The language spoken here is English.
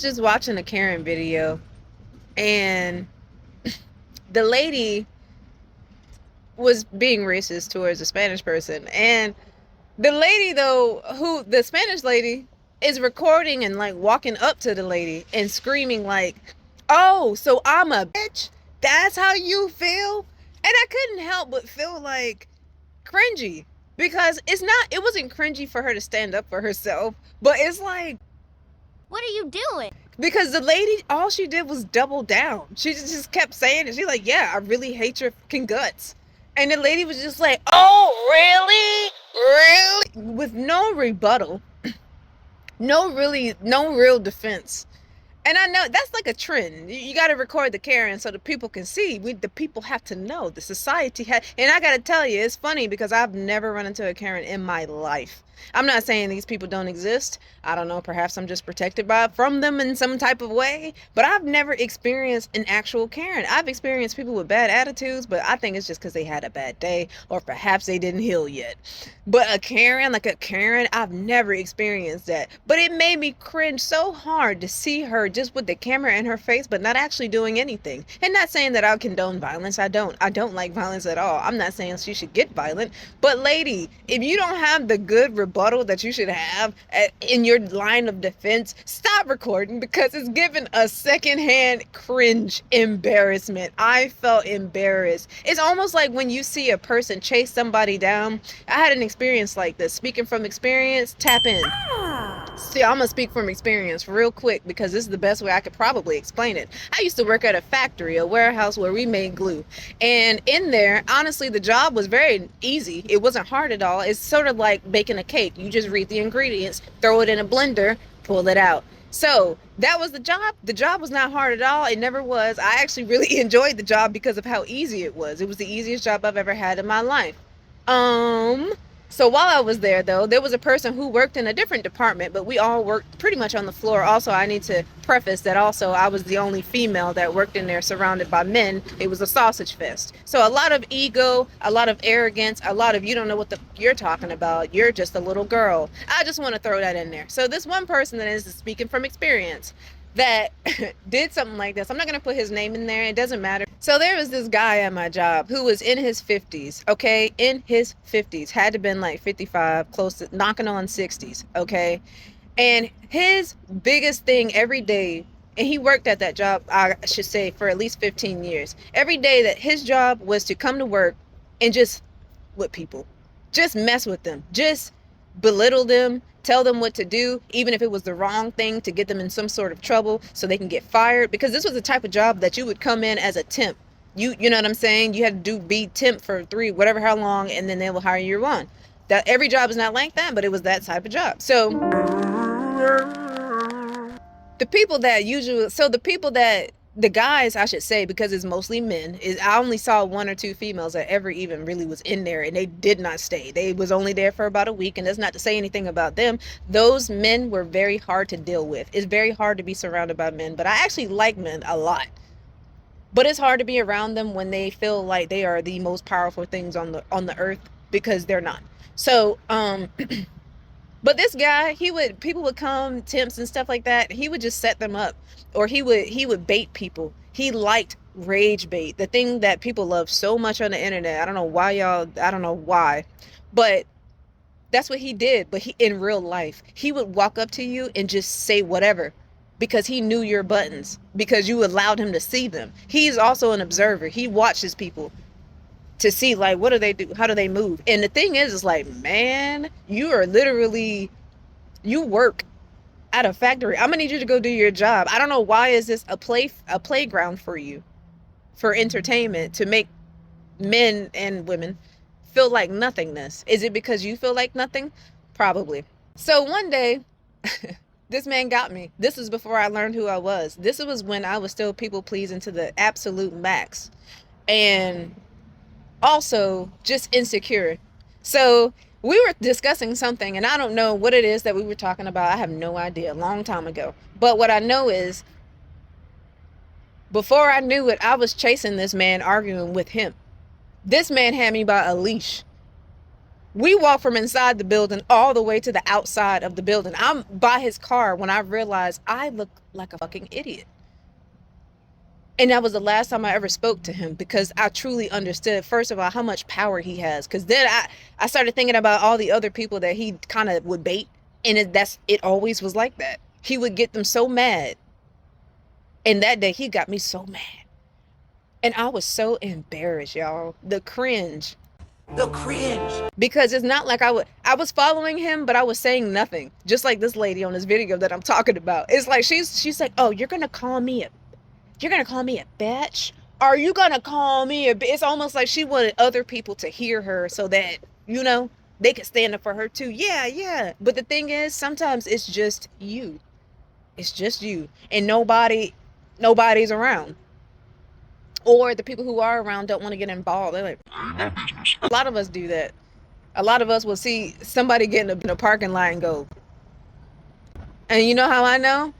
was just watching a Karen video, and the lady was being racist towards a Spanish person. And the lady, though, who the Spanish lady is recording and like walking up to the lady and screaming, like, "Oh, so I'm a bitch? That's how you feel?" And I couldn't help but feel like cringy, because it wasn't cringy for her to stand up for herself, but it's like, What are you doing? because the lady, all she did was double down. She just kept saying it. She's like, "Yeah, I really hate your fucking guts." And the lady was just like, "Oh, really? Really?" With no rebuttal, no real defense. And I know that's like a trend. You got to record the Karen so the people can see. The people have to know. The society had. And I got to tell you, it's funny because I've never run into a Karen in my life. I'm not saying these people don't exist. I don't know. Perhaps I'm just protected from them in some type of way. But I've never experienced an actual Karen. I've experienced people with bad attitudes, but I think it's just because they had a bad day, or perhaps they didn't heal yet. But a Karen, like a Karen, I've never experienced that. But it made me cringe so hard to see her just with the camera in her face, but not actually doing anything. And not saying that I condone violence. I don't. I don't like violence at all. I'm not saying she should get violent. But lady, if you don't have the good rebuttal that you should have in your line of defense, stop recording, because it's giving a secondhand cringe embarrassment. I felt embarrassed. It's almost like when you see a person chase somebody down. I had an experience like this. Speaking from experience, tap in. See, I'm gonna speak from experience real quick because this is the best way I could probably explain it. I used to work at a factory, a warehouse where we made glue. And in there, honestly, the job was very easy. It wasn't hard at all. It's sort of like baking a cake. You just read the ingredients, throw it in a blender, pull it out. So that was the job. The job was not hard at all. It never was. I actually really enjoyed the job because of how easy it was. It was the easiest job I've ever had in my life. Um, so while I was there, though, there was a person who worked in a different department, but we all worked pretty much on the floor. Also, I need to preface that also I was the only female that worked in there surrounded by men. It was a sausage fest. So a lot of ego, a lot of arrogance, a lot of you don't know what you're talking about. You're just a little girl. I just want to throw that in there. So this one person that is speaking from experience that did something like this. I'm not going to put his name in there. It doesn't matter. So there was this guy at my job who was in his 50s, okay? In his 50s. Had to been like 55, close to knocking on 60s, okay? And his biggest thing every day, and he worked at that job, I should say, for at least 15 years. Every day that his job was to come to work and just with people. Just mess with them. Just belittle them, tell them what to do, even if it was the wrong thing, to get them in some sort of trouble so they can get fired. Because this was the type of job that you would come in as a temp. You know what I'm saying? You had to be temp for whatever how long, and then they will hire you on. That every job is not like that, but it was that type of job. So the people that the guys, I should say, because it's mostly men, is I only saw one or two females that ever even really was in there, and they did not stay. They was only there for about a week, and that's not to say anything about them. Those men were very hard to deal with. It's very hard to be surrounded by men, but I actually like men a lot. But it's hard to be around them when they feel like they are the most powerful things on the earth, because they're not. So but this guy, people would come, temps and stuff like that. He would just set them up, or he would bait people. He liked rage bait, the thing that people love so much on the internet. I don't know why, but that's what he did. But in real life, he would walk up to you and just say whatever, because he knew your buttons, because you allowed him to see them. He's also an observer. He watches people to see, like, what do they do, how do they move. And the thing is like, man, you work at a factory. I'm gonna need you to go do your job. I don't know, why is this a playground for you, for entertainment, to make men and women feel like nothingness? Is it because you feel like nothing? Probably. So one day this man got me. This was before I learned who I was. This was when I was still people pleasing to the absolute max, and also just insecure. So we were discussing something, and I don't know what it is that we were talking about. I have no idea, a long time ago. But what I know is, before I knew it, I was chasing this man, arguing with him. This man had me by a leash. We walked from inside the building all the way to the outside of the building. I'm by his car when I realized I look like a fucking idiot. And that was the last time I ever spoke to him because I truly understood, first of all, how much power he has. Because then I started thinking about all the other people that he kind of would bait. And it always was like that. He would get them so mad. And that day he got me so mad. And I was so embarrassed, y'all. The cringe. The cringe. Because it's not like I was following him, but I was saying nothing. Just like this lady on this video that I'm talking about. It's like she's like, oh, you're gonna call me a bitch? Are you gonna call me a bitch? It's almost like she wanted other people to hear her so that, they could stand up for her too. Yeah, yeah. But the thing is, sometimes it's just you. It's just you. And nobody's around. Or the people who are around don't want to get involved. They're like, a lot of us do that. A lot of us will see somebody get in a parking lot and go. And you know how I know?